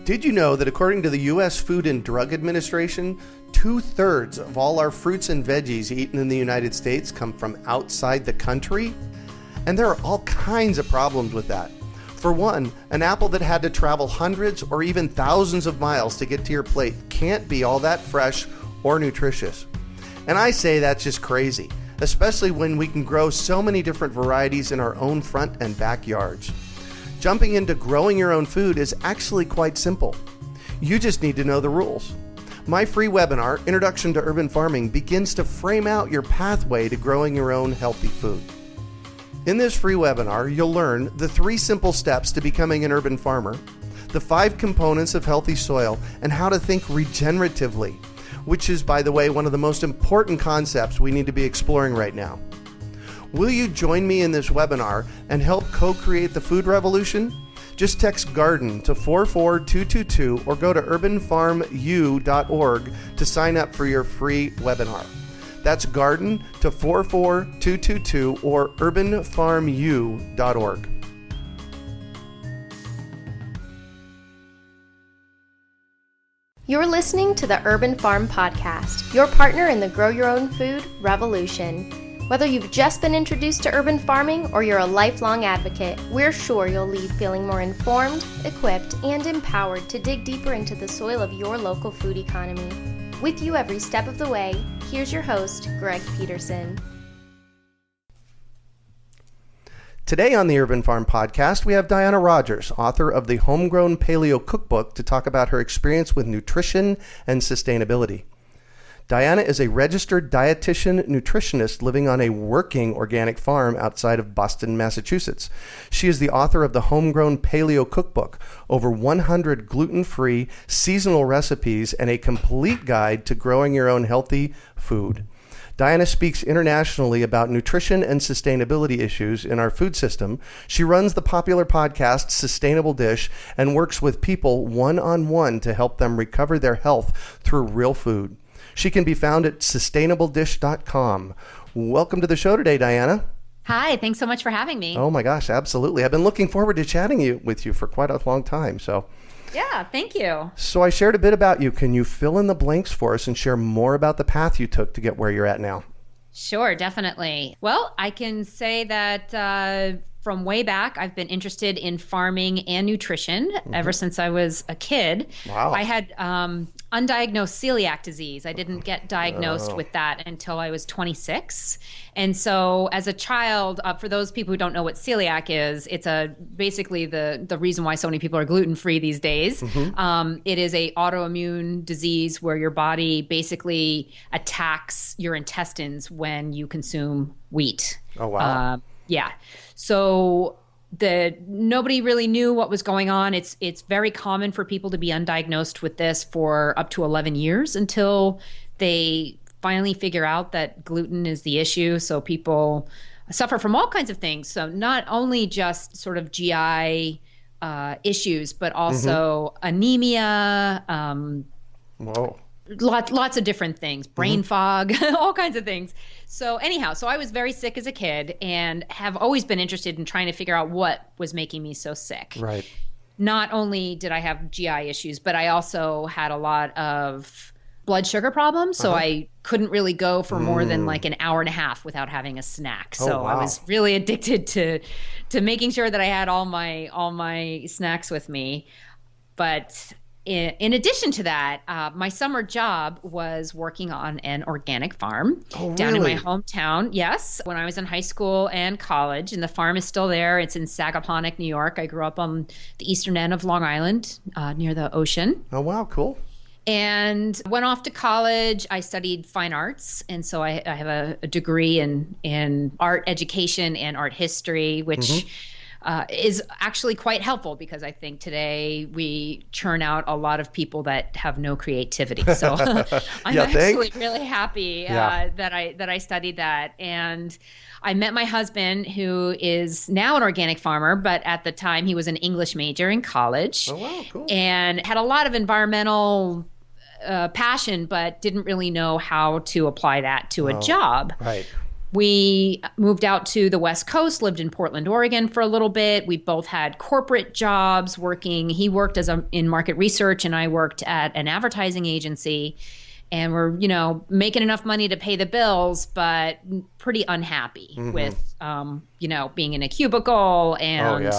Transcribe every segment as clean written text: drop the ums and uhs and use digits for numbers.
Did you know that according to the U.S. Food and Drug Administration, 2/3 of all our fruits and veggies eaten in the United States come from outside the country? And there are all kinds of problems with that. For one, an apple that had to travel hundreds or even thousands of miles to get to your plate can't be all that fresh or nutritious. And I say that's just crazy, especially when we can grow so many different varieties in our own front and backyards. Jumping into growing your own food is actually quite simple. You just need to know the rules. My free webinar, Introduction to Urban Farming, begins to frame out your pathway to growing your own healthy food. In this free webinar, you'll learn the 3 simple steps to becoming an urban farmer, the 5 components of healthy soil, and how to think regeneratively, which is, by the way, one of the most important concepts we need to be exploring right now. Will you join me in this webinar and help co-create the food revolution? Just text GARDEN to 44222 or go to urbanfarmu.org to sign up for your free webinar. That's GARDEN to 44222 or urbanfarmu.org. You're listening to the Urban Farm Podcast, your partner in the Grow Your Own Food revolution. Whether you've just been introduced to urban farming or you're a lifelong advocate, we're sure you'll leave feeling more informed, equipped, and empowered to dig deeper into the soil of your local food economy. With you every step of the way, here's your host, Greg Peterson. Today on the Urban Farm Podcast, we have Diana Rogers, author of the Homegrown Paleo Cookbook, to talk about her experience with nutrition and sustainability. Diana is a registered dietitian nutritionist living on a working organic farm outside of Boston, Massachusetts. She is the author of the Homegrown Paleo Cookbook, over 100 gluten-free seasonal recipes, and a complete guide to growing your own healthy food. Diana speaks internationally about nutrition and sustainability issues in our food system. She runs the popular podcast Sustainable Dish and works with people one-on-one to help them recover their health through real food. She can be found at sustainabledishcom. Welcome to the show today, Diana. Hi, thanks so much for having me. Oh my gosh, absolutely. I've been looking forward to chatting with you for quite a long time. Yeah, thank you. So I shared a bit about you. Can you fill in the blanks for us and share more about the path you took to get where you're at now? Sure, definitely. Well, I can say that from way back, I've been interested in farming and nutrition ever since I was a kid. Wow. I had undiagnosed celiac disease. I didn't get diagnosed with that until I was 26. And so as a child, for those people who don't know what celiac is, it's basically the reason why so many people are gluten-free these days. It is a autoimmune disease where your body basically attacks your intestines when you consume wheat. Oh, wow. Yeah. So nobody really knew what was going on. It's very common for people to be undiagnosed with this for up to 11 years until they finally figure out that gluten is the issue. So people suffer from all kinds of things. So not only just sort of GI issues, but also anemia, Whoa. Lots of different things, brain fog, all kinds of things. So anyhow, I was very sick as a kid and have always been interested in trying to figure out what was making me so sick. Right. Not only did I have GI issues, but I also had a lot of blood sugar problems. So I couldn't really go for more than like an hour and a half without having a snack. So wow. I was really addicted to making sure that I had all my snacks with me. But in addition to that, my summer job was working on an organic farm down in my hometown. Yes, when I was in high school and college, and the farm is still there. It's in Sagaponack, New York. I grew up on the eastern end of Long Island, near the ocean. Oh, wow, cool. And went off to college. I studied fine arts, and so I have a degree in art education and art history, which is actually quite helpful because I think today we churn out a lot of people that have no creativity. So I'm actually really happy that I studied that. And I met my husband, who is now an organic farmer, but at the time he was an English major in college. Oh, wow, cool. And had a lot of environmental passion, but didn't really know how to apply that to a job. Right. We moved out to the West Coast, lived in Portland, Oregon for a little bit. We both had corporate jobs working. He worked in market research and I worked at an advertising agency. And we're, making enough money to pay the bills, but pretty unhappy with, being in a cubicle and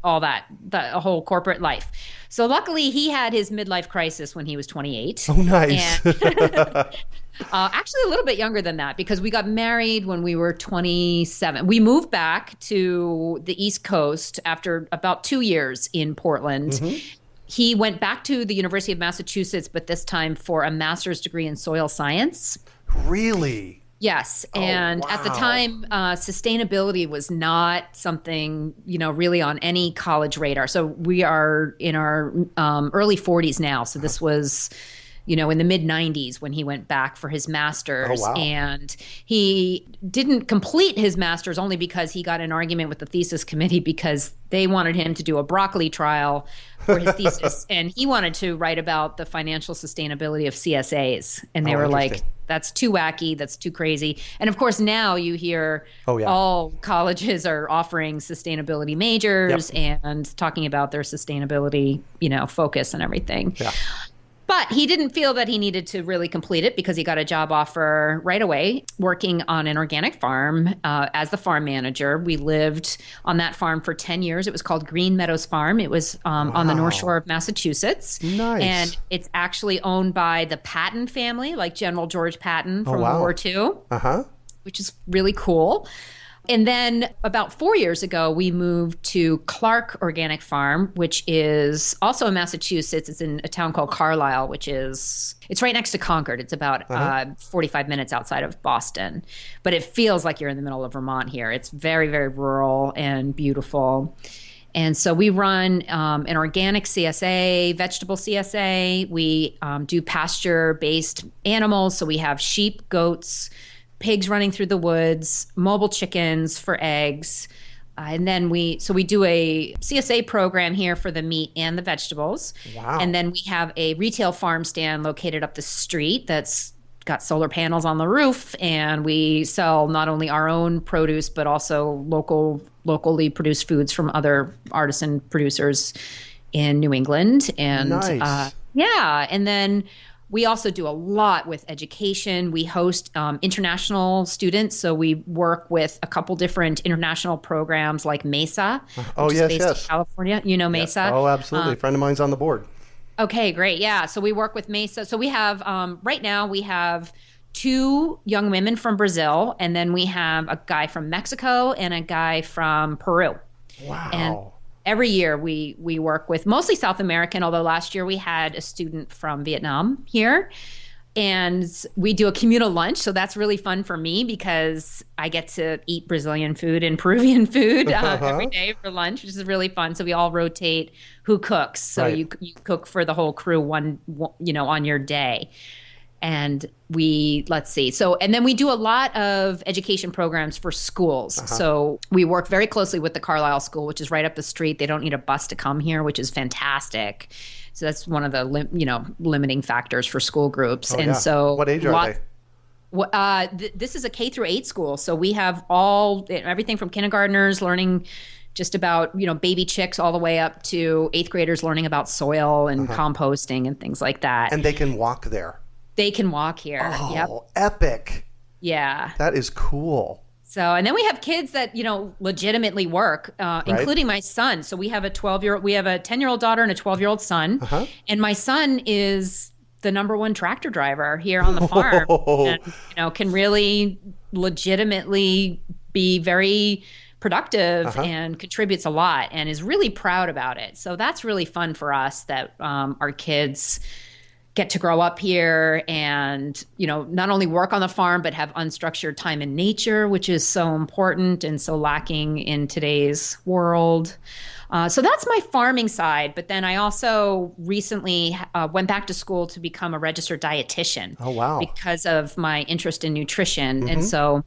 all that, the whole corporate life. So luckily he had his midlife crisis when he was 28. Oh, nice. And, actually a little bit younger than that because we got married when we were 27. We moved back to the East Coast after about 2 years in Portland. He went back to the University of Massachusetts, but this time for a master's degree in soil science. Really? Yes. And at the time, sustainability was not something, really on any college radar. So we are in our early 40s now. So this was, in the mid 90s when he went back for his master's. Oh, wow. And he didn't complete his master's only because he got in an argument with the thesis committee because they wanted him to do a broccoli trial for his thesis. And he wanted to write about the financial sustainability of CSAs. And they were like, that's too wacky. That's too crazy. And of course, now you hear all colleges are offering sustainability majors and talking about their sustainability, focus and everything. Yeah. But he didn't feel that he needed to really complete it because he got a job offer right away working on an organic farm as the farm manager. We lived on that farm for 10 years. It was called Green Meadows Farm. It was on the North Shore of Massachusetts. Nice. And it's actually owned by the Patton family, like General George Patton from World War II, which is really cool. And then about 4 years ago, we moved to Clark Organic Farm, which is also in Massachusetts. It's in a town called Carlisle, it's right next to Concord. It's about 45 minutes outside of Boston. But it feels like you're in the middle of Vermont here. It's very, very rural and beautiful. And so we run an organic CSA, vegetable CSA. We do pasture-based animals. So we have sheep, goats, pigs running through the woods, mobile chickens for eggs. And then we do a CSA program here for the meat and the vegetables. Wow. And then we have a retail farm stand located up the street that's got solar panels on the roof. And we sell not only our own produce, but also locally produced foods from other artisan producers in New England. And nice. And then we also do a lot with education. We host international students. So we work with a couple different international programs like MESA, which is based in California. You know MESA? Yeah. Oh, absolutely. A friend of mine's on the board. Okay, great. Yeah. So we work with MESA. So we have, right now we have 2 young women from Brazil, and then we have a guy from Mexico and a guy from Peru. Wow. And every year we work with mostly South American, although last year we had a student from Vietnam here. And we do a communal lunch. So that's really fun for me because I get to eat Brazilian food and Peruvian food every day for lunch, which is really fun. So we all rotate who cooks. So you cook for the whole crew on your day. And and then we do a lot of education programs for schools. So we work very closely with the Carlisle School, which is right up the street. They don't need a bus to come here, which is fantastic. So that's one of the limiting factors for school groups. So what age are they? This is a K through 8 school. So we have everything from kindergartners learning just about, baby chicks all the way up to 8th graders learning about soil and composting and things like that. And they can walk there. They can walk here. Oh, epic. Yeah. That is cool. So, and then we have kids that, legitimately work, including my son. So we have a 10-year-old daughter and a 12-year-old son. And my son is the number 1 tractor driver here on the farm and, can really legitimately be very productive and contributes a lot and is really proud about it. So that's really fun for us that our kids get to grow up here and, not only work on the farm, but have unstructured time in nature, which is so important and so lacking in today's world. So that's my farming side. But then I also recently went back to school to become a registered dietitian. Oh, wow. Because of my interest in nutrition. And so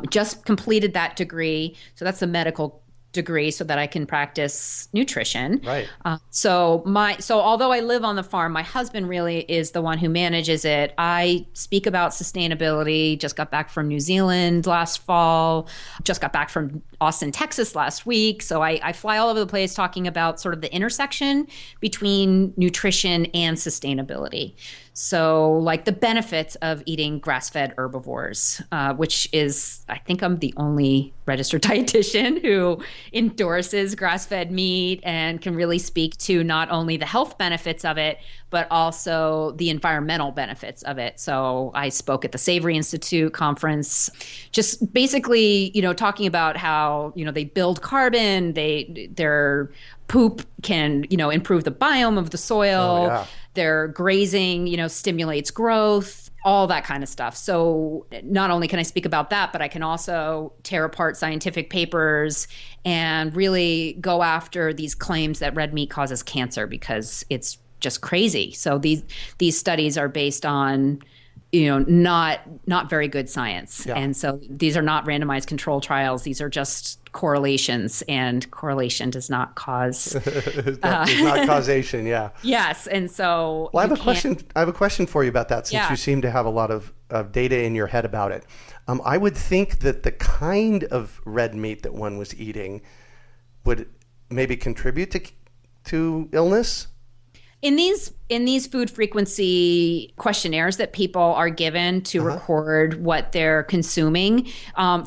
just completed that degree. So that's a medical degree so that I can practice nutrition. Right. So although I live on the farm, my husband really is the one who manages it. I speak about sustainability, just got back from New Zealand last fall, just got back from Austin, Texas last week. So I fly all over the place talking about sort of the intersection between nutrition and sustainability. So like the benefits of eating grass-fed herbivores, which is, I think I'm the only registered dietitian who endorses grass-fed meat and can really speak to not only the health benefits of it, but also the environmental benefits of it. So I spoke at the Savory Institute conference, just basically, talking about how, they build carbon, their poop can, improve the biome of the soil. Oh, yeah. Their grazing, stimulates growth, all that kind of stuff. So not only can I speak about that, but I can also tear apart scientific papers and really go after these claims that red meat causes cancer, because it's just crazy. So these studies are based on not very good science. Yeah. And so these are not randomized control trials. These are just correlations, and correlation does not cause it's not causation. Yeah. Yes. And so I have a question for you about that, since you seem to have a lot of data in your head about it. I would think that the kind of red meat that one was eating would maybe contribute to illness. In these food frequency questionnaires that people are given to record what they're consuming,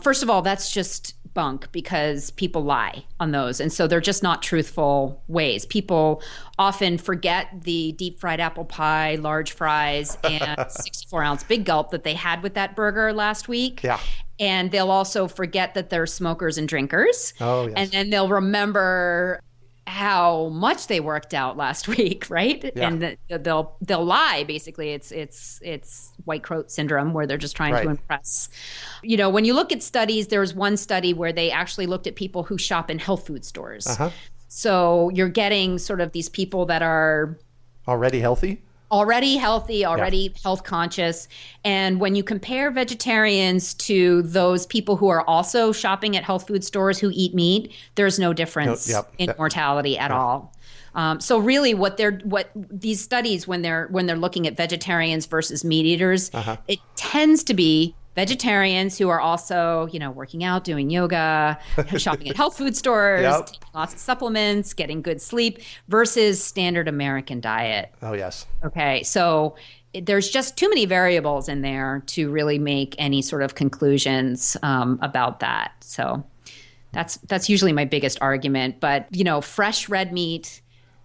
first of all, that's just bunk, because people lie on those. And so they're just not truthful ways. People often forget the deep fried apple pie, large fries, and 64-ounce Big Gulp that they had with that burger last week. Yeah. And they'll also forget that they're smokers and drinkers. Oh, yes. And then they'll remember how much they worked out last week, right? Yeah. And they'll lie. Basically, it's white coat syndrome, where they're just trying to impress. When you look at studies, there was one study where they actually looked at people who shop in health food stores. So you're getting sort of these people that are already healthy, health conscious. And when you compare vegetarians to those people who are also shopping at health food stores who eat meat, there's no difference in mortality at all. So really what these studies, when they're looking at vegetarians versus meat eaters, it tends to be vegetarians who are also, working out, doing yoga, shopping at health food stores, taking lots of supplements, getting good sleep, versus standard American diet. Oh, yes. Okay. So there's just too many variables in there to really make any sort of conclusions about that. So that's usually my biggest argument. But, fresh red meat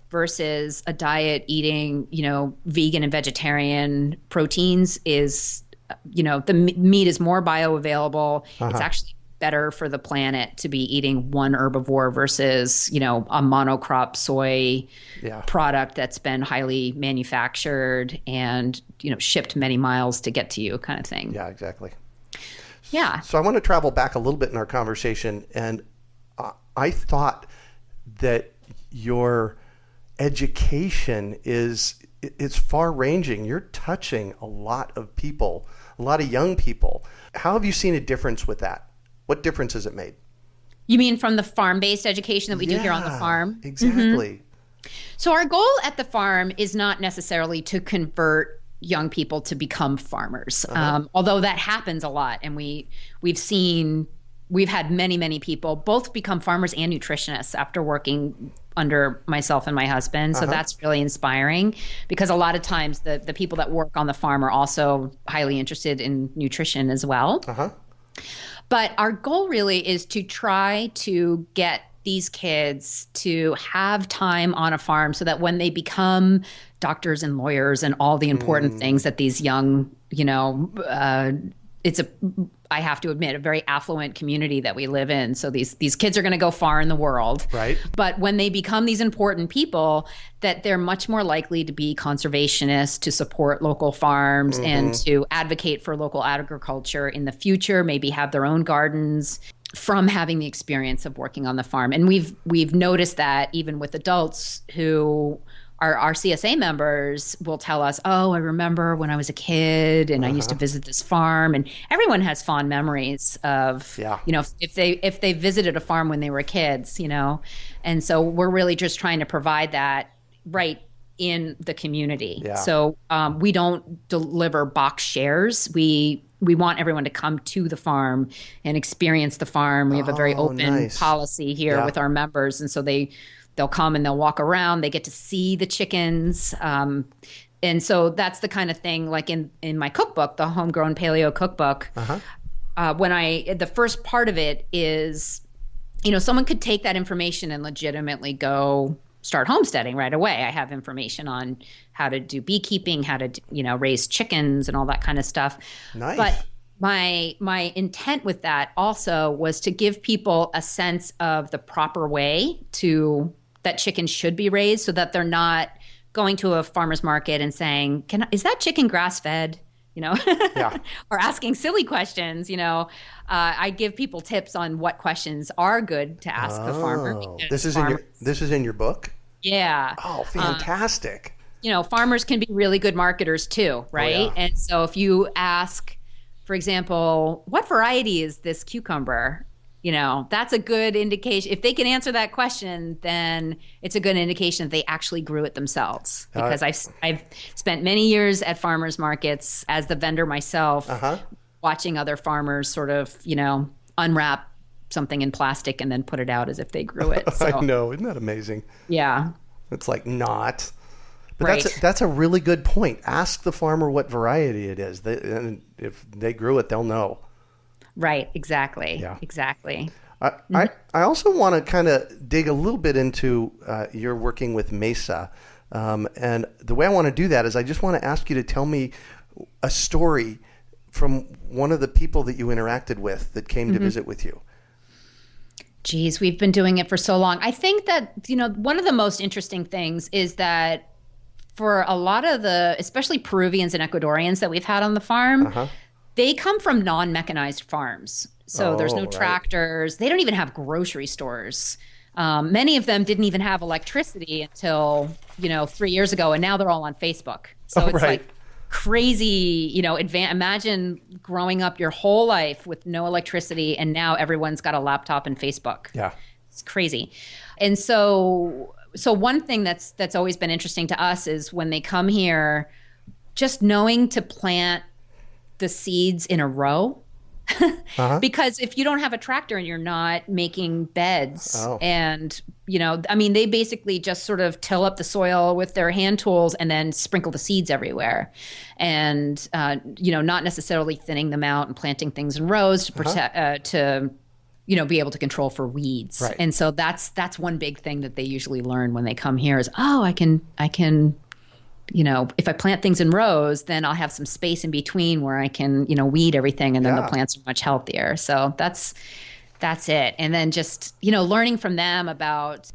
versus a diet eating, vegan and vegetarian proteins is, the meat is more bioavailable. It's actually better for the planet to be eating one herbivore versus, a monocrop soy product that's been highly manufactured and, shipped many miles to get to you, kind of thing. Yeah, exactly. Yeah. So I want to travel back a little bit in our conversation. And I thought that your education it's far-ranging. You're touching a lot of people, a lot of young people. How have you seen a difference with that? What difference has it made? You mean from the farm-based education that we do here on the farm? Exactly. So our goal at the farm is not necessarily to convert young people to become farmers, although that happens a lot. And we've had many people both become farmers and nutritionists after working under myself and my husband. So that's really inspiring, because a lot of times the people that work on the farm are also highly interested in nutrition as well. But our goal really is to try to get these kids to have time on a farm so that when they become doctors and lawyers and all the important things that these young, I have to admit, a very affluent community that we live in. So these kids are going to go far in the world. Right. But when they become these important people, that they're much more likely to be conservationists, to support local farms and to advocate for local agriculture in the future, maybe have their own gardens from having the experience of working on the farm. And we've noticed that even with adults who our CSA members will tell us, oh, I remember when I was a kid and I used to visit this farm, and everyone has fond memories of, if they visited a farm when they were kids, and so we're really just trying to provide that right in the community. Yeah. So we don't deliver box shares. We want everyone to come to the farm and experience the farm. We have a very open policy here with our members, and so they'll come and they'll walk around. They get to see the chickens. And so that's the kind of thing, like in my cookbook, the Homegrown Paleo Cookbook, the first part of it is, someone could take that information and legitimately go start homesteading right away. I have information on how to do beekeeping, how to, raise chickens and all that kind of stuff. Nice. But my intent with that also was to give people a sense of the proper way that chickens should be raised, so that they're not going to a farmer's market and saying, is that chicken grass fed? Or asking silly questions. I give people tips on what questions are good to ask the farmer. This is in your book? Yeah. Oh, fantastic. Farmers can be really good marketers too, right? Oh, yeah. And so if you ask, for example, what variety is this cucumber? That's a good indication. If they can answer that question, then it's a good indication that they actually grew it themselves. Because I've spent many years at farmers markets as the vendor myself, watching other farmers sort of, unwrap something in plastic and then put it out as if they grew it. So, I know. Isn't that amazing? Yeah. It's like not. But right. that's a really good point. Ask the farmer what variety it is. And if they grew it, they'll know. Right. Exactly. Yeah. Exactly. I also want to kind of dig a little bit into your working with Mesa. And the way I want to do that is I just want to ask you to tell me a story from one of the people that you interacted with that came to visit with you. Geez, we've been doing it for so long. I think that, one of the most interesting things is that for a lot of especially Peruvians and Ecuadorians that we've had on the farm, they come from non-mechanized farms. So there's no tractors. They don't even have grocery stores. Many of them didn't even have electricity until, 3 years ago. And now they're all on Facebook. So it's like crazy, imagine growing up your whole life with no electricity. And now everyone's got a laptop and Facebook. Yeah. It's crazy. And so one thing that's always been interesting to us is when they come here, just knowing to plant the seeds in a row. Because if you don't have a tractor and you're not making beds and, they basically just sort of till up the soil with their hand tools and then sprinkle the seeds everywhere and, not necessarily thinning them out and planting things in rows to protect, to be able to control for weeds. Right. And so that's one big thing that they usually learn when they come here is, I can if I plant things in rows, then I'll have some space in between where I can, weed everything, and then the plants are much healthier. So that's it. And then just, learning from them about,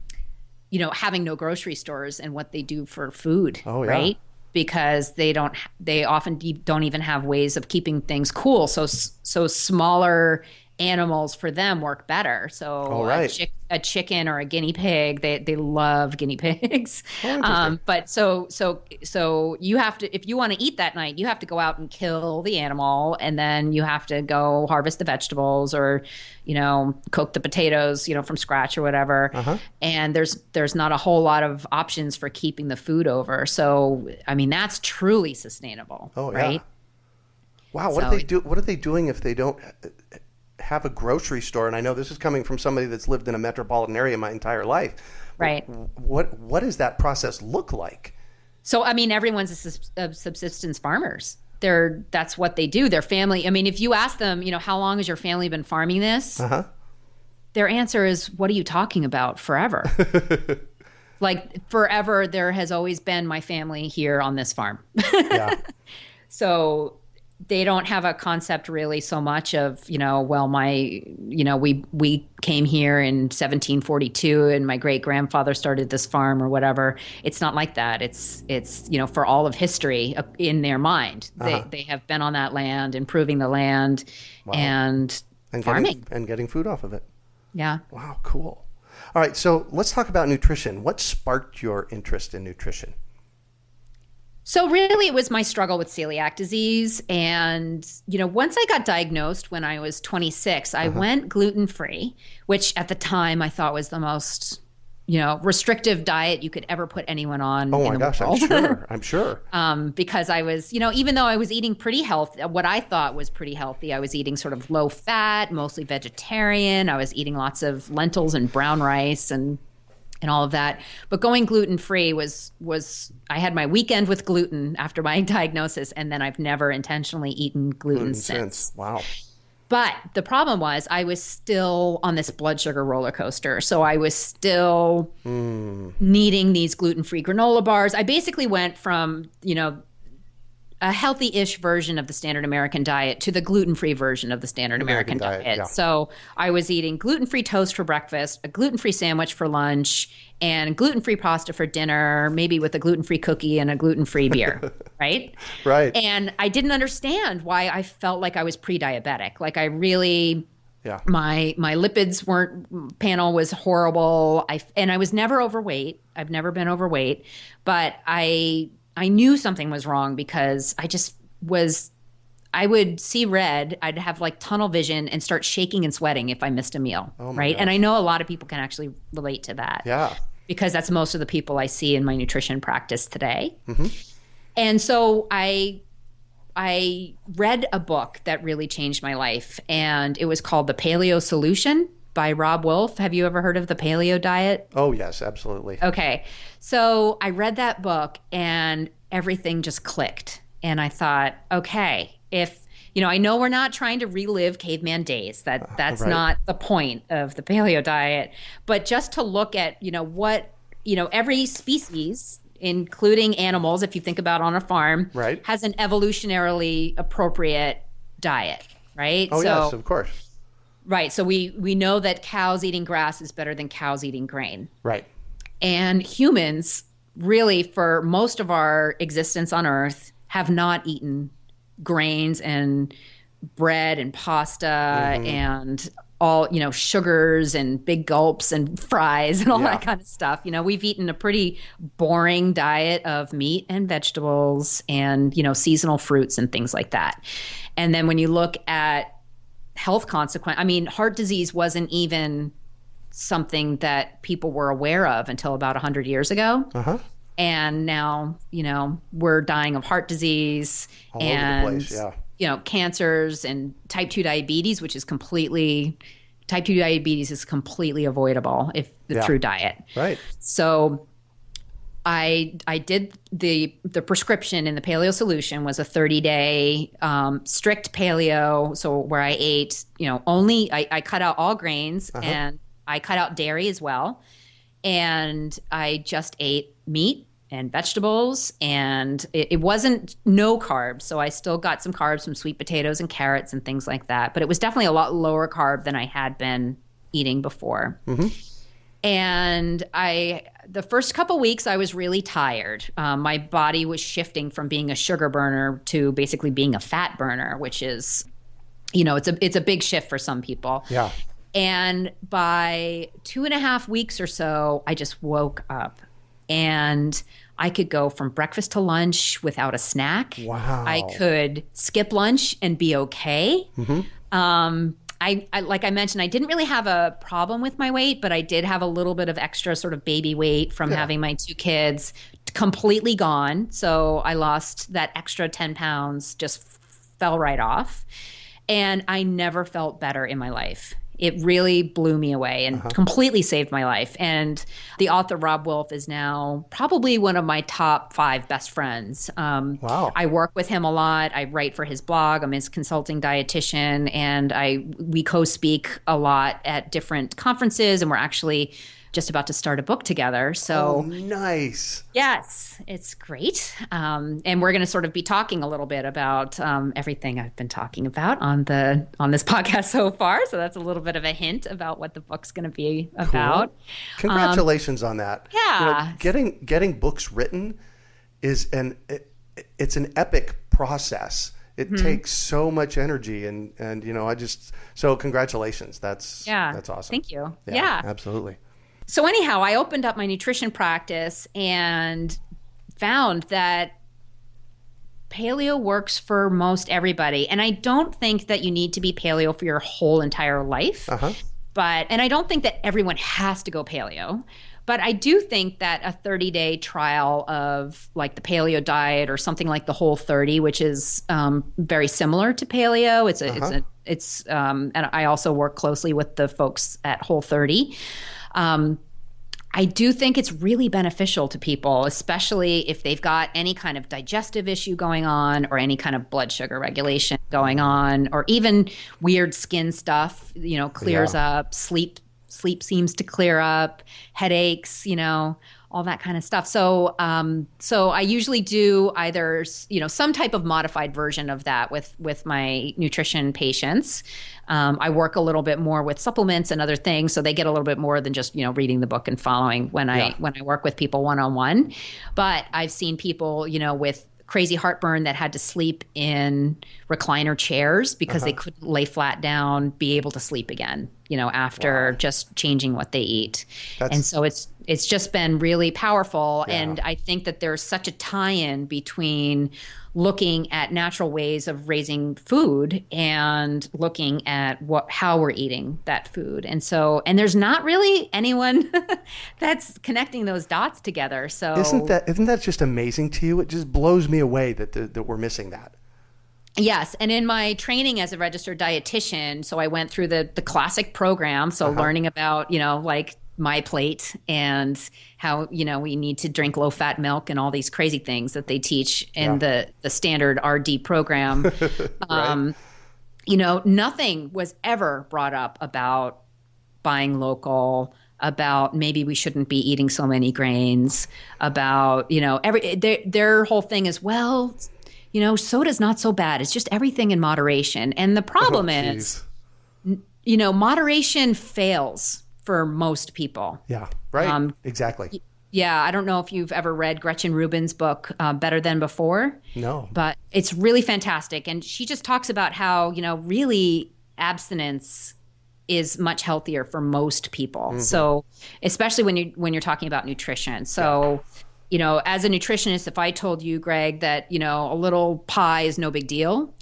having no grocery stores and what they do for food, right? Because they often don't even have ways of keeping things cool. So smaller animals for them work better. So a chicken or a guinea pig, they love guinea pigs. But so you have to, if you want to eat that night, you have to go out and kill the animal, and then you have to go harvest the vegetables or, cook the potatoes, from scratch or whatever. And there's not a whole lot of options for keeping the food over. So, that's truly sustainable, right? Wow. What are they doing if they don't have a grocery store? And I know this is coming from somebody that's lived in a metropolitan area my entire life. Right. What does that process look like? So, everyone's a subsistence farmers. That's what they do. Their family. If you ask them, how long has your family been farming this? Their answer is, what are you talking about? Forever. Like forever. There has always been my family here on this farm. So they don't have a concept really so much of, we came here in 1742 and my great grandfather started this farm or whatever. It's not like that. It's for all of history in their mind. They have been on that land, improving the land and farming. And getting food off of it. Yeah. Wow, cool. All right, so let's talk about nutrition. What sparked your interest in nutrition? So really, it was my struggle with celiac disease. And, once I got diagnosed when I was 26, I went gluten-free, which at the time I thought was the most, restrictive diet you could ever put anyone on. Oh my gosh, I'm sure. Because I was, even though I was eating pretty healthy, what I thought was pretty healthy, I was eating sort of low fat, mostly vegetarian. I was eating lots of lentils and brown rice and all of that. But going gluten-free was I had my weekend with gluten after my diagnosis, and then I've never intentionally eaten gluten since. Wow. But the problem was I was still on this blood sugar roller coaster. So I was still needing these gluten-free granola bars. I basically went from, a healthy-ish version of the standard American diet to the gluten-free version of the standard American diet. Yeah. So I was eating gluten-free toast for breakfast, a gluten-free sandwich for lunch, and gluten-free pasta for dinner, maybe with a gluten-free cookie and a gluten-free beer, right? Right. And I didn't understand why I felt like I was pre-diabetic. Like I really... Yeah. My lipids panel was horrible. I was never overweight. I've never been overweight, but I knew something was wrong because I would see red. I'd have like tunnel vision and start shaking and sweating if I missed a meal. Oh my right. gosh. And I know a lot of people can actually relate to that. Yeah. Because that's most of the people I see in my nutrition practice today. And so I read a book that really changed my life, and it was called The Paleo Solution by Rob Wolf. Have you ever heard of the paleo diet? Oh, yes, absolutely. Okay. So I read that book and everything just clicked. And I thought, okay, if, I know we're not trying to relive caveman days. That's right. not the point of the paleo diet. But just to look at, what, every species, including animals, if you think about on a farm, right, has an evolutionarily appropriate diet, right? Oh, yes, of course. Right. So we know that cows eating grass is better than cows eating grain. Right. And humans, really, for most of our existence on Earth, have not eaten grains and bread and pasta and all, sugars and big gulps and fries and all that kind of stuff. We've eaten a pretty boring diet of meat and vegetables and, seasonal fruits and things like that. And then when you look at health consequence, heart disease wasn't even something that people were aware of until about 100 years ago. And now, we're dying of heart disease all over the place, cancers and type 2 diabetes, which is completely avoidable through diet. Right. So I did the prescription in the Paleo Solution was a 30-day strict paleo. So where I ate, only I cut out all grains and I cut out dairy as well. And I just ate meat and vegetables, and it wasn't no carbs. So I still got some carbs from sweet potatoes and carrots and things like that. But it was definitely a lot lower carb than I had been eating before. And the first couple weeks I was really tired. My body was shifting from being a sugar burner to basically being a fat burner, which is, it's a big shift for some people. Yeah. And by 2.5 weeks or so, I just woke up and I could go from breakfast to lunch without a snack. Wow. I could skip lunch and be okay. I like I mentioned, I didn't really have a problem with my weight, but I did have a little bit of extra sort of baby weight from having my 2 kids, completely gone. So I lost that extra 10 pounds, just fell right off. And I never felt better in my life. It really blew me away and completely saved my life. And the author, Rob Wolf, is now probably one of my top 5 best friends. Wow. I work with him a lot. I write for his blog. I'm his consulting dietitian. And we co-speak a lot at different conferences. And we're actually just about to start a book together. So nice. Yes, it's great. And we're going to sort of be talking a little bit about everything I've been talking about on this podcast so far. So that's a little bit of a hint about what the book's going to be about. Cool. Congratulations on that. Yeah. Getting books written it's an epic process. It takes so much energy and so congratulations. That's awesome. Thank you. Yeah. Absolutely. So anyhow, I opened up my nutrition practice and found that paleo works for most everybody. And I don't think that you need to be paleo for your whole entire life. And I don't think that everyone has to go paleo. But I do think that a 30-day trial of like the paleo diet or something like the Whole30, which is very similar to paleo. And I also work closely with the folks at Whole30. I do think it's really beneficial to people, especially if they've got any kind of digestive issue going on or any kind of blood sugar regulation going on, or even weird skin stuff, clears up, sleep seems to clear up, headaches, all that kind of stuff. So I usually do either, some type of modified version of that with my nutrition patients. I work a little bit more with supplements and other things, so they get a little bit more than just, reading the book and following when I work with people one-on-one. But I've seen people, with crazy heartburn that had to sleep in recliner chairs because they couldn't lay flat down, be able to sleep again, after just changing what they eat. And so it's just been really powerful. Yeah. And I think that there's such a tie-in between looking at natural ways of raising food and looking at how we're eating that food. And there's not really anyone that's connecting those dots together. So isn't that just amazing to you? It just blows me away that we're missing that. Yes. And in my training as a registered dietitian, so I went through the classic program. So learning about, like my plate and how, we need to drink low fat milk and all these crazy things that they teach in the standard RD program. Right. Nothing was ever brought up about buying local, about maybe we shouldn't be eating so many grains, about, their whole thing is, well, soda's not so bad. It's just everything in moderation. And the problem is, moderation fails for most people. Yeah, right. Exactly. Yeah, I don't know if you've ever read Gretchen Rubin's book, Better Than Before. No. But it's really fantastic. And she just talks about how, really abstinence is much healthier for most people. Mm-hmm. So especially when you're talking about nutrition. So as a nutritionist, if I told you, Greg, that, a little pie is no big deal,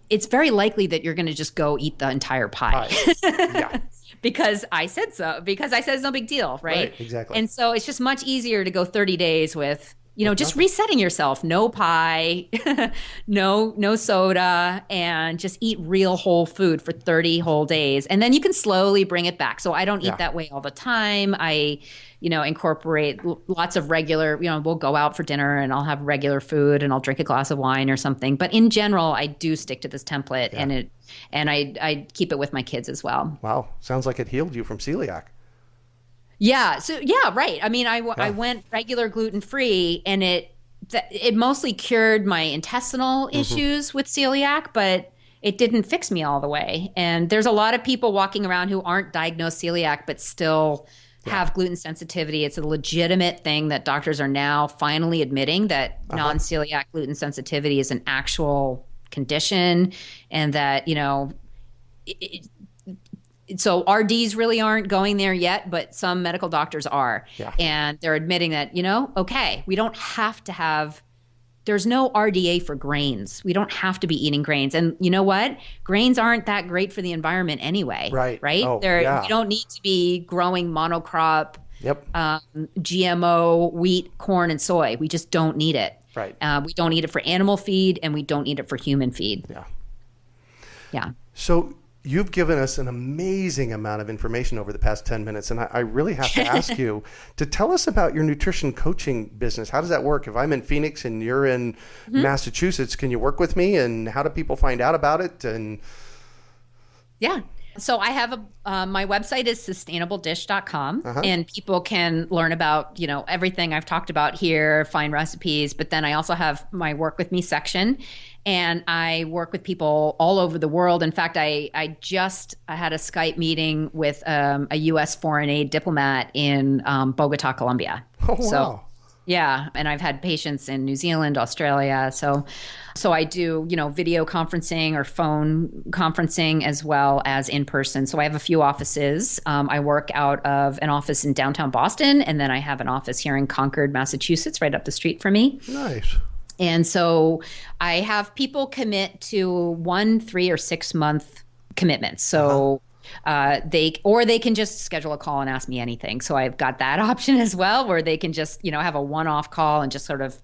it's very likely that you're going to just go eat the entire pie. Yeah. Because I said so, because I said it's no big deal, right? Exactly. And so it's just much easier to go 30 days with, just resetting yourself. No pie, no soda, and just eat real whole food for 30 whole days. And then you can slowly bring it back. So I don't eat that way all the time. I incorporate lots of regular, we'll go out for dinner and I'll have regular food and I'll drink a glass of wine or something. But in general, I do stick to this template and I keep it with my kids as well. Wow. Sounds like it healed you from celiac. Yeah. So right. I mean, I went regular gluten-free and it mostly cured my intestinal issues with celiac, but it didn't fix me all the way. And there's a lot of people walking around who aren't diagnosed celiac, but still have gluten sensitivity. It's a legitimate thing that doctors are now finally admitting that non-celiac gluten sensitivity is an actual condition, and that, so RDs really aren't going there yet, but some medical doctors are. Yeah. And they're admitting that, okay, we don't have to have, there's no RDA for grains. We don't have to be eating grains. And you know what? Grains aren't that great for the environment anyway. Right. Oh, you don't need to be growing monocrop, GMO, wheat, corn, and soy. We just don't need it. Right. We don't need it for animal feed and we don't need it for human feed. Yeah. Yeah. So you've given us an amazing amount of information over the past 10 minutes, and I really have to ask you to tell us about your nutrition coaching business. How does that work? If I'm in Phoenix and you're in Massachusetts, can you work with me, and how do people find out about it? And yeah. So I have my website is sustainabledishcom, and people can learn about, everything I've talked about here, find recipes, but then I also have my Work With Me section. And I work with people all over the world. In fact, I had a Skype meeting with a U.S. foreign aid diplomat in Bogota, Colombia. Oh, wow. Yeah. And I've had patients in New Zealand, Australia. So I do, video conferencing or phone conferencing as well as in person. So I have a few offices. I work out of an office in downtown Boston, and then I have an office here in Concord, Massachusetts, right up the street from me. Nice. And so I have people commit to 1, 3, or 6 month commitments. So they can just schedule a call and ask me anything. So I've got that option as well, where they can just, have a one-off call and just sort of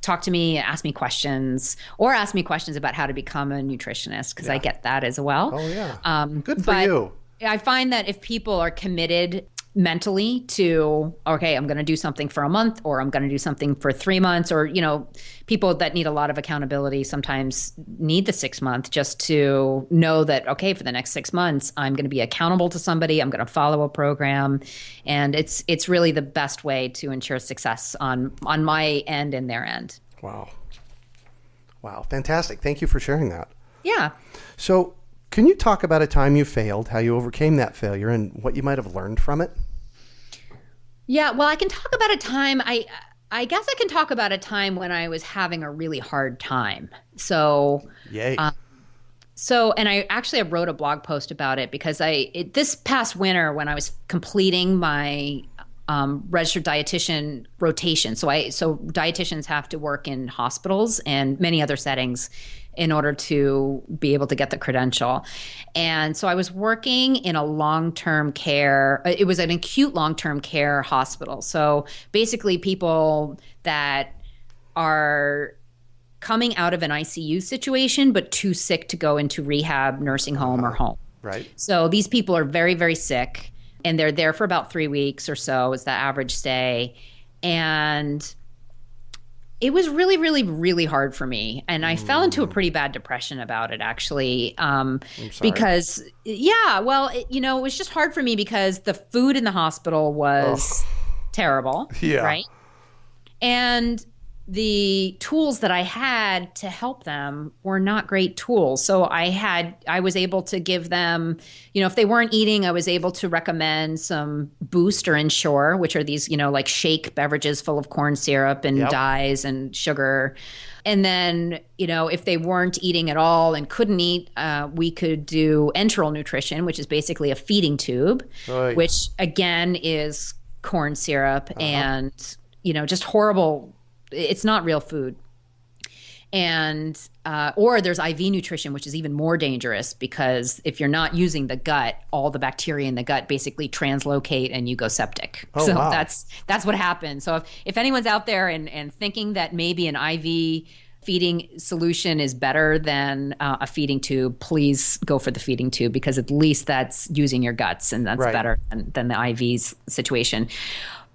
talk to me, ask me questions, or ask me questions about how to become a nutritionist, because I get that as well. Oh, yeah. Good for you. I find that if people are committed mentally to, okay, I'm going to do something for a month, or I'm going to do something for 3 months, or, people that need a lot of accountability sometimes need the 6 month just to know that, okay, for the next 6 months, I'm going to be accountable to somebody. I'm going to follow a program. And it's really the best way to ensure success on my end and their end. Wow. Fantastic. Thank you for sharing that. Yeah. So, can you talk about a time you failed, how you overcame that failure, and what you might have learned from it? Yeah, well, I can talk about a time. I guess I can talk about a time when I was having a really hard time. So, yay. And I wrote a blog post about it because this past winter, when I was completing my registered dietitian rotation. So dietitians have to work in hospitals and many other settings in order to be able to get the credential. And so I was working in a long-term care. It was an acute long-term care hospital. So basically people that are coming out of an ICU situation, but too sick to go into rehab, nursing home, or home. Right. So these people are very, very sick, and they're there for about 3 weeks or so is the average stay. And it was really, really, really hard for me. And I fell into a pretty bad depression about it, actually. Because, it was just hard for me because the food in the hospital was terrible. Yeah. Right. And the tools that I had to help them were not great tools. So I was able to give them, if they weren't eating, I was able to recommend some Boost or Ensure, which are these, like shake beverages full of corn syrup and dyes and sugar. And then, if they weren't eating at all and couldn't eat, we could do enteral nutrition, which is basically a feeding tube, which again is corn syrup and, just horrible. It's not real food. And, or there's IV nutrition, which is even more dangerous because if you're not using the gut, all the bacteria in the gut basically translocate and you go septic. That's what happens. So if anyone's out there and thinking that maybe an IV feeding solution is better than a feeding tube, please go for the feeding tube, because at least that's using your guts, and that's better than the IV's situation.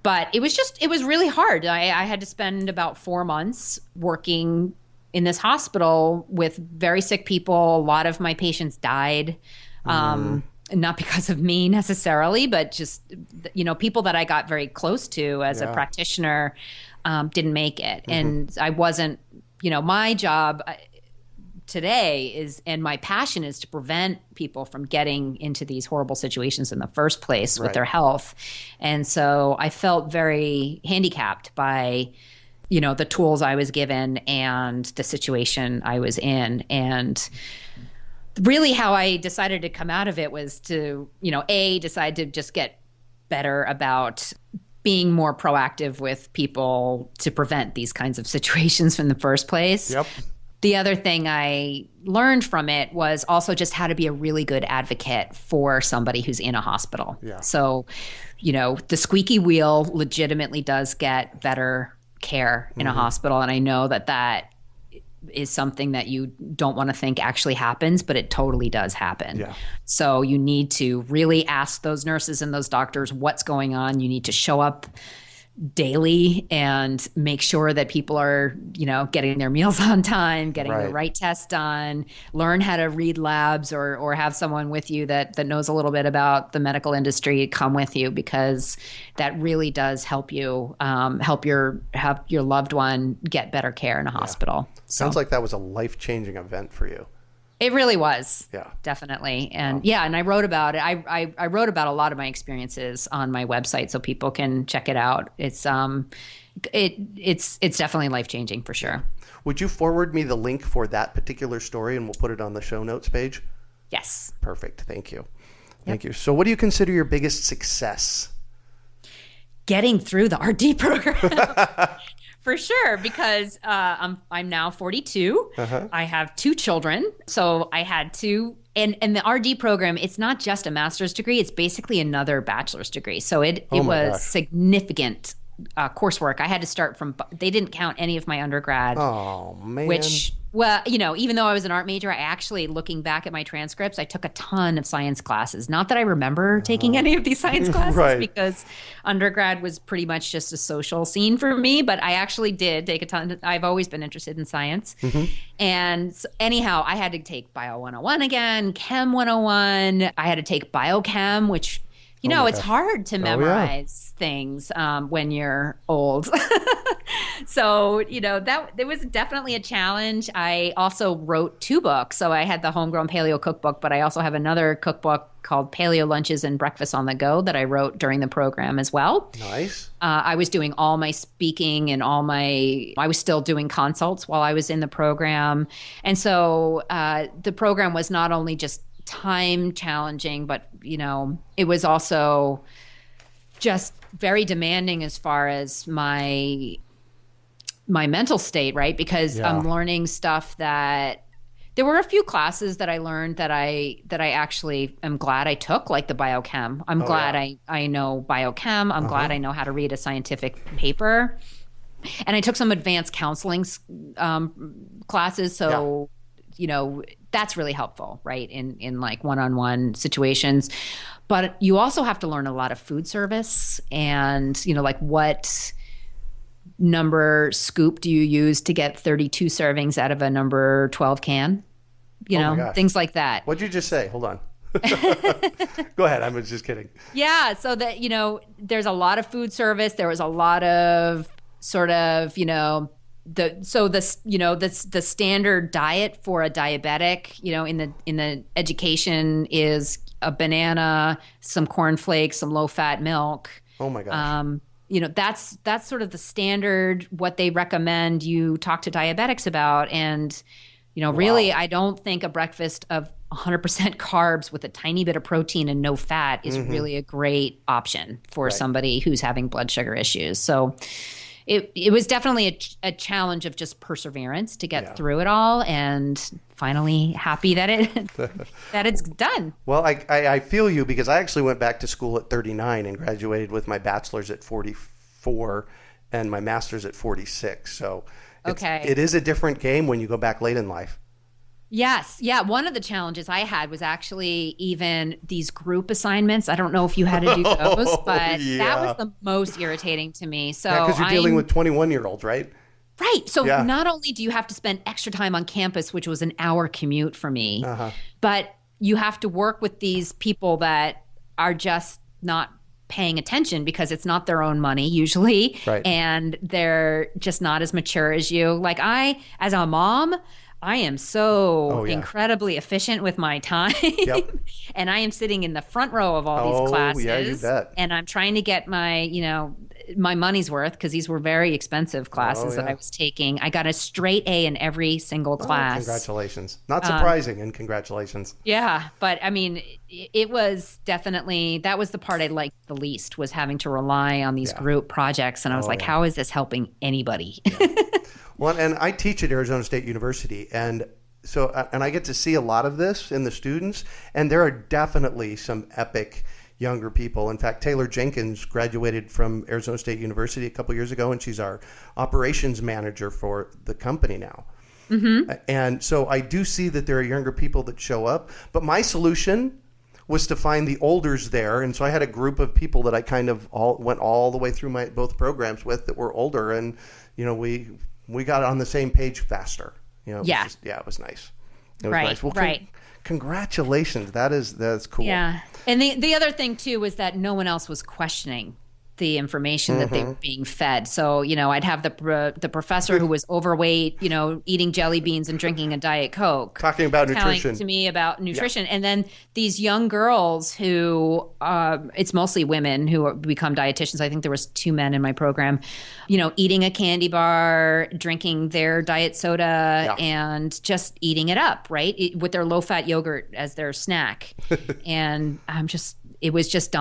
But it was really hard. I had to spend about 4 months working in this hospital with very sick people. A lot of my patients died, not because of me necessarily, but just, people that I got very close to as a practitioner didn't make it. And I wasn't, my job today is, and my passion is to prevent people from getting into these horrible situations in the first place with their health. And so I felt very handicapped by, the tools I was given and the situation I was in. And really how I decided to come out of it was to, decide to just get better about being more proactive with people to prevent these kinds of situations in the first place. Yep. The other thing I learned from it was also just how to be a really good advocate for somebody who's in a hospital. Yeah. So, the squeaky wheel legitimately does get better care in a hospital. And I know that is something that you don't want to think actually happens, but it totally does happen. Yeah. So you need to really ask those nurses and those doctors what's going on. You need to show up daily and make sure that people are, getting their meals on time, getting the right test done, learn how to read labs or have someone with you that knows a little bit about the medical industry come with you, because that really does help you help your loved one get better care in a hospital. Sounds like that was a life-changing event for you. It really was. Yeah. Definitely. And and I wrote about it. I wrote about a lot of my experiences on my website so people can check it out. It's definitely life-changing for sure. Would you forward me the link for that particular story and we'll put it on the show notes page? Yes. Perfect. Thank you. Thank you. So what do you consider your biggest success? Getting through the RD program. For sure, because I'm now 42. I have 2 children, so I had to. And the RD program, it's not just a master's degree; it's basically another bachelor's degree. So it was significant coursework. I had to start from. They didn't count any of my undergrad. Oh man! Which, well, even though I was an art major, I actually, looking back at my transcripts, I took a ton of science classes. Not that I remember taking any of these science classes because undergrad was pretty much just a social scene for me. But I actually did take a ton. I've always been interested in science. And so anyhow, I had to take Bio 101 again, Chem 101. I had to take Biochem, which it's hard to memorize things when you're old. So, that it was definitely a challenge. I also wrote 2 books. So I had the Homegrown Paleo Cookbook, but I also have another cookbook called Paleo Lunches and Breakfast on the Go that I wrote during the program as well. Nice. I was doing all my speaking and I was still doing consults while I was in the program. And so the program was not only just time challenging, but it was also just very demanding as far as my mental state, right? Because I'm learning stuff that there were a few classes that I learned that I actually am glad I took, like the biochem. I'm glad I know biochem. I'm glad I know how to read a scientific paper. And I took some advanced counseling classes, so that's really helpful, right? In like one-on-one situations. But you also have to learn a lot of food service and, like what number scoop do you use to get 32 servings out of a number 12 can? Things like that. What'd you just say? Hold on. Go ahead. I was just kidding. Yeah. So that, there's a lot of food service. There was a lot of sort of, the standard diet for a diabetic, in the education is a banana, some cornflakes, some low-fat milk. Oh my gosh. That's sort of the standard, what they recommend you talk to diabetics about. And, really, I don't think a breakfast of 100% carbs with a tiny bit of protein and no fat is really a great option for somebody who's having blood sugar issues. So it was definitely a challenge of just perseverance to get through it all, and finally happy that that it's done. Well, I feel you, because I actually went back to school at 39 and graduated with my bachelor's at 44 and my master's at 46. So it is a different game when you go back late in life. Yes. Yeah. One of the challenges I had was actually even these group assignments. I don't know if you had to do those, but that was the most irritating to me. So because you're dealing with 21-year-olds, right? Right. So not only do you have to spend extra time on campus, which was an hour commute for me, but you have to work with these people that are just not paying attention because it's not their own money usually. Right. And they're just not as mature as you. Like as a mom, I am so incredibly efficient with my time. And I am sitting in the front row of all these classes. Yeah, you bet. And I'm trying to get my, my money's worth, because these were very expensive classes that I was taking. I got a straight A in every single class. Congratulations. Not surprising, and congratulations. Yeah. But I mean, it was definitely, that was the part I liked the least, was having to rely on these group projects. And I was how is this helping anybody? Well, and I teach at Arizona State University, and so I get to see a lot of this in the students, and there are definitely some epic younger people. In fact, Taylor Jenkins graduated from Arizona State University a couple years ago, and she's our operations manager for the company now. And so I do see that there are younger people that show up, but my solution was to find the olders there. And so I had a group of people that I kind of went all the way through both programs with that were older, and we got on the same page faster. It was it was nice. It was nice. Well, congratulations. That's cool. Yeah. And the other thing too was that no one else was questioning the information that they were being fed. So, I'd have the professor who was overweight, eating jelly beans and drinking a Diet Coke. Talking about telling nutrition. to me about nutrition. Yeah. And then these young girls who, it's mostly women who become dietitians. I think there was 2 men in my program, eating a candy bar, drinking their diet soda, and just eating it up, right? With their low-fat yogurt as their snack. And it was just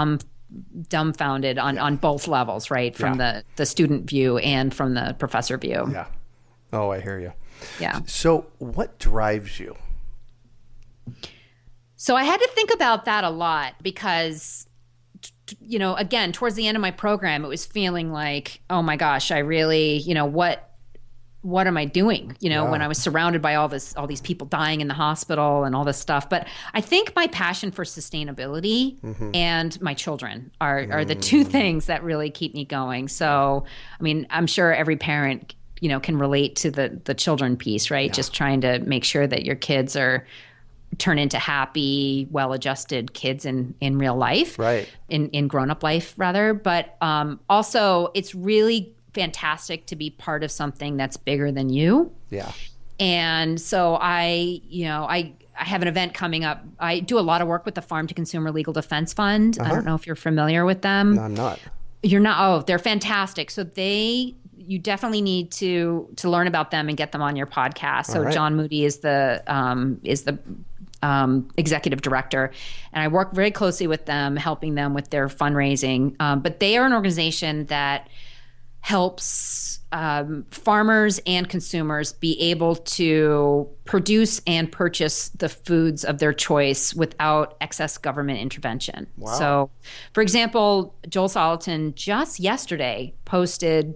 dumbfounded on both levels, right? From the student view and from the professor view. Yeah. Oh, I hear you. Yeah. So what drives you? So I had to think about that a lot because, again, towards the end of my program, it was feeling like, oh my gosh, I really, what am I doing? When I was surrounded by all these people dying in the hospital and all this stuff. But I think my passion for sustainability and my children are the 2 things that really keep me going. So, I mean, I'm sure every parent, can relate to the children piece, right? Just trying to make sure that your kids turn into happy, well-adjusted kids in real life, right? In grown-up life, rather. But also, it's really fantastic to be part of something that's bigger than you. Yeah. And so I have an event coming up. I do a lot of work with the Farm to Consumer Legal Defense Fund. I don't know if you're familiar with them. No, I'm not. You're not? Oh, they're fantastic. So you definitely need to learn about them and get them on your podcast. So John Moody is the executive director, and I work very closely with them, helping them with their fundraising. But they are an organization that helps farmers and consumers be able to produce and purchase the foods of their choice without excess government intervention. Wow. So, for example, Joel Salatin just yesterday posted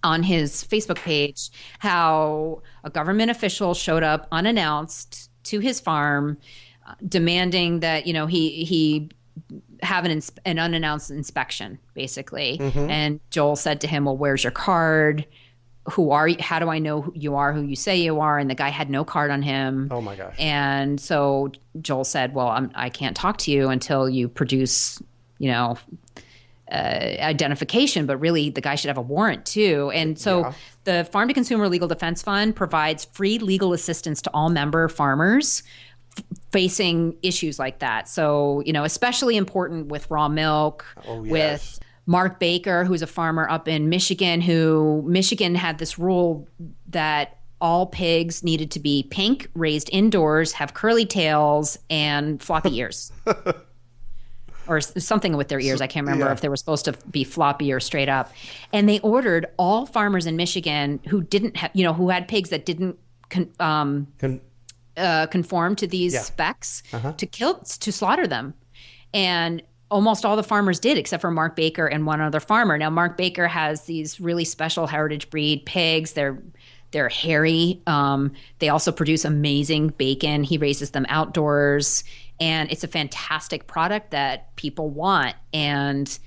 on his Facebook page how a government official showed up unannounced to his farm, demanding that he have an unannounced inspection, basically. And Joel said to him, well, where's your card? Who are you? How do I know who you are, who you say you are? And the guy had no card on him. Oh my gosh. And so Joel said, well, I can't talk to you until you produce, identification, but really the guy should have a warrant too. And so the Farm to Consumer Legal Defense Fund provides free legal assistance to all member farmers facing issues like that. So, especially important with raw milk, with Mark Baker, who's a farmer up in Michigan, Michigan had this rule that all pigs needed to be pink, raised indoors, have curly tails, and floppy ears. Or something with their ears. I can't remember if they were supposed to be floppy or straight up. And they ordered all farmers in Michigan who didn't have, who had pigs that didn't conform to these specs to slaughter them. And almost all the farmers did, except for Mark Baker and one other farmer. Now, Mark Baker has these really special heritage breed pigs. They're hairy. They also produce amazing bacon. He raises them outdoors. And it's a fantastic product that people want. And,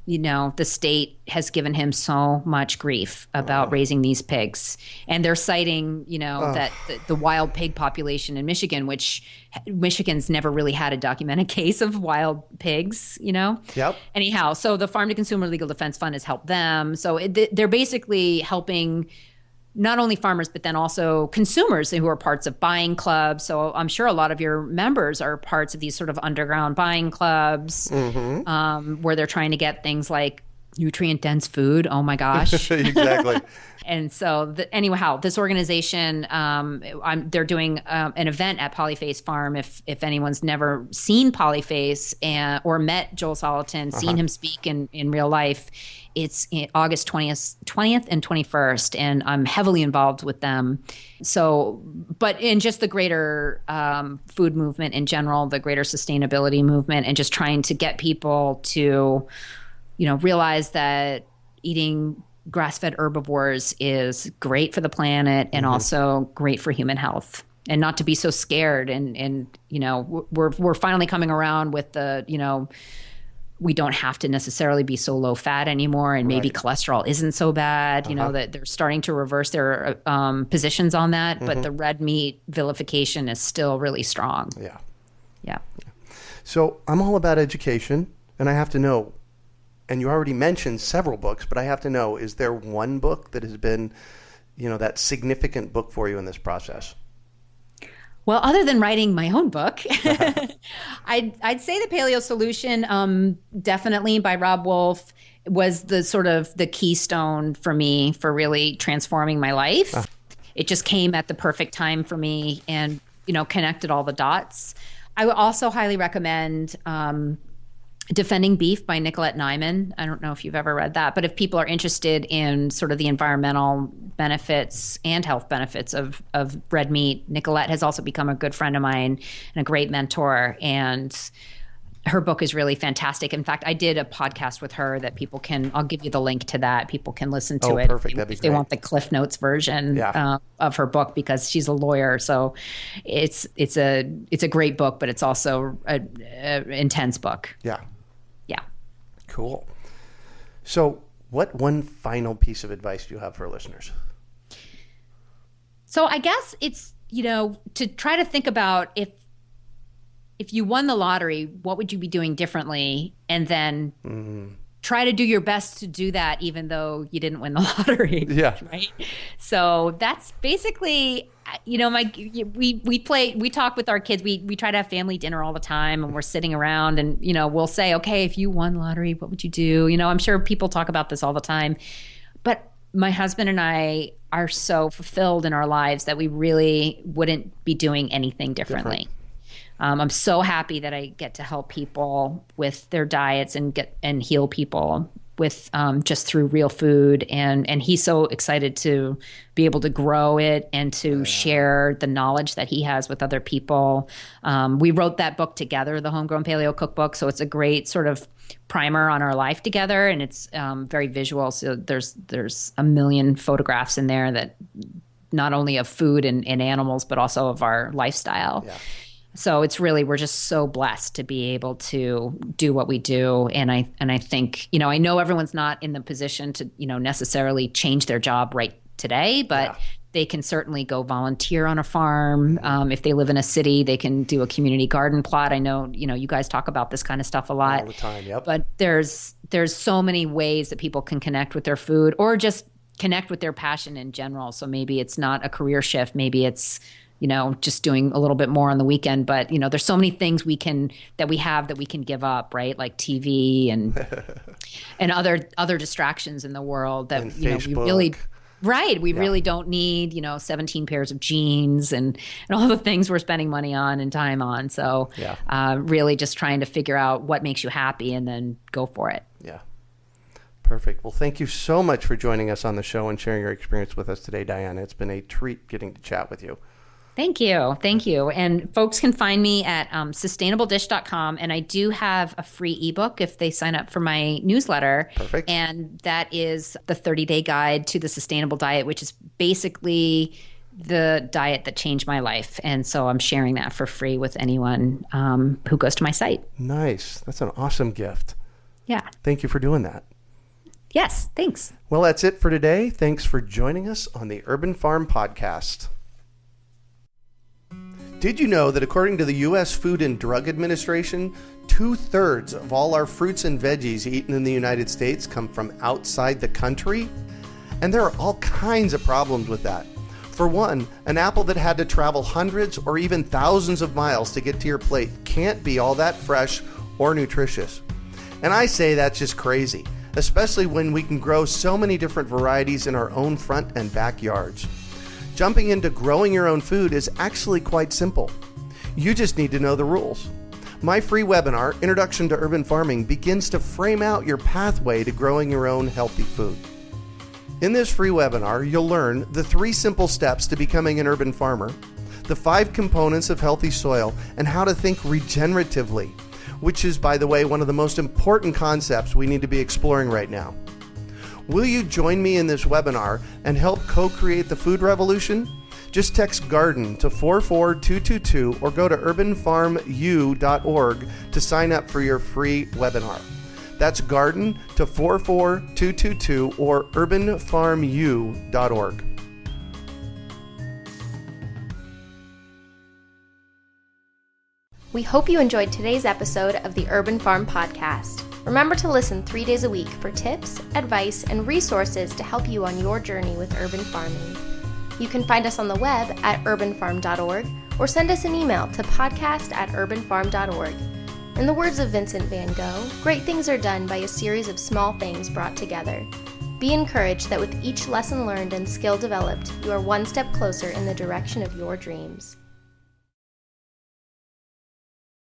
the state has given him so much grief about raising these pigs. And they're citing, that the wild pig population in Michigan, which Michigan's never really had a documented case of wild pigs, Yep. Anyhow, so the Farm to Consumer Legal Defense Fund has helped them. So they're basically helping not only farmers, but then also consumers who are parts of buying clubs. So I'm sure a lot of your members are parts of these sort of underground buying clubs where they're trying to get things like nutrient-dense food. Oh, my gosh. Exactly. And so anyhow, this organization, they're doing an event at Polyface Farm. If anyone's never seen Polyface or met Joel Salatin, seen him speak in real life, it's August 20th and 21st, and I'm heavily involved with them. So, but in just the greater food movement in general, the greater sustainability movement, and just trying to get people to, realize that eating grass-fed herbivores is great for the planet and also great for human health, and not to be so scared. And we're finally coming around with the, we don't have to necessarily be so low fat anymore, and maybe cholesterol isn't so bad, that they're starting to reverse their positions on that, but the red meat vilification is still really strong. Yeah. So I'm all about education, and I have to know, And you already mentioned several books, but I have to know, is there one book that has been, that significant book for you in this process? Well, other than writing my own book, I'd say The Paleo Solution, definitely by Rob Wolf, was the sort of the keystone for me for really transforming my life. It just came at the perfect time for me and, connected all the dots. I would also highly recommend Defending Beef by Nicolette Nyman. I don't know if you've ever read that, but if people are interested in sort of the environmental benefits and health benefits of red meat, Nicolette has also become a good friend of mine and a great mentor. And her book is really fantastic. In fact, I did a podcast with her that people can, I'll give you the link to that. People can listen to it perfect. That'd be if they want the Cliff Notes version of her book, because she's a lawyer. So it's a great book, but it's also an intense book. Yeah. Yeah. Cool. So what one final piece of advice do you have for listeners? So I guess it's, to try to think about if you won the lottery, what would you be doing differently? And then try to do your best to do that, even though you didn't win the lottery. Yeah. Right. So that's basically, we talk with our kids. We try to have family dinner all the time, and we're sitting around and, we'll say, okay, if you won the lottery, what would you do? I'm sure people talk about this all the time, but my husband and I are so fulfilled in our lives that we really wouldn't be doing anything differently. I'm so happy that I get to help people with their diets and heal people with just through real food. And he's so excited to be able to grow it and to share the knowledge that he has with other people. We wrote that book together, the Homegrown Paleo Cookbook. So it's a great sort of primer on our life together. And it's very visual. So there's a million photographs in there that not only of food and animals, but also of our lifestyle. Yeah. So it's really, we're just so blessed to be able to do what we do. And I think, I know everyone's not in the position to, necessarily change their job right today, but they can certainly go volunteer on a farm. If they live in a city, they can do a community garden plot. I know, you guys talk about this kind of stuff a lot. All the time, yep. But there's so many ways that people can connect with their food or just connect with their passion in general. So maybe it's not a career shift. Maybe it's, just doing a little bit more on the weekend. But, there's so many things we can give up, right? Like TV and other distractions in the world that, we really, we really don't need, 17 pairs of jeans and all the things we're spending money on and time on. So really just trying to figure out what makes you happy and then go for it. Yeah. Perfect. Well, thank you so much for joining us on the show and sharing your experience with us today, Diana. It's been a treat getting to chat with you. Thank you. Thank you. And folks can find me at sustainabledishcom. And I do have a free ebook if they sign up for my newsletter. Perfect. And that is the 30-day guide to the sustainable diet, which is basically the diet that changed my life. And so I'm sharing that for free with anyone who goes to my site. Nice. That's an awesome gift. Yeah. Thank you for doing that. Yes. Thanks. Well, that's it for today. Thanks for joining us on the Urban Farm Podcast. Did you know that according to the U.S. Food and Drug Administration, 2/3 of all our fruits and veggies eaten in the United States come from outside the country? And there are all kinds of problems with that. For one, an apple that had to travel hundreds or even thousands of miles to get to your plate can't be all that fresh or nutritious. And I say that's just crazy, especially when we can grow so many different varieties in our own front and backyards. Jumping into growing your own food is actually quite simple. You just need to know the rules. My free webinar, Introduction to Urban Farming, begins to frame out your pathway to growing your own healthy food. In this free webinar, you'll learn the 3 simple steps to becoming an urban farmer, the 5 components of healthy soil, and how to think regeneratively, which is, by the way, one of the most important concepts we need to be exploring right now. Will you join me in this webinar and help co-create the food revolution? Just text GARDEN to 44222 or go to urbanfarmu.org to sign up for your free webinar. That's GARDEN to 44222 or urbanfarmu.org. We hope you enjoyed today's episode of the Urban Farm Podcast. Remember to listen 3 days a week for tips, advice, and resources to help you on your journey with urban farming. You can find us on the web at urbanfarm.org or send us an email to podcast@urbanfarm.org. In the words of Vincent van Gogh, great things are done by a series of small things brought together. Be encouraged that with each lesson learned and skill developed, you are one step closer in the direction of your dreams.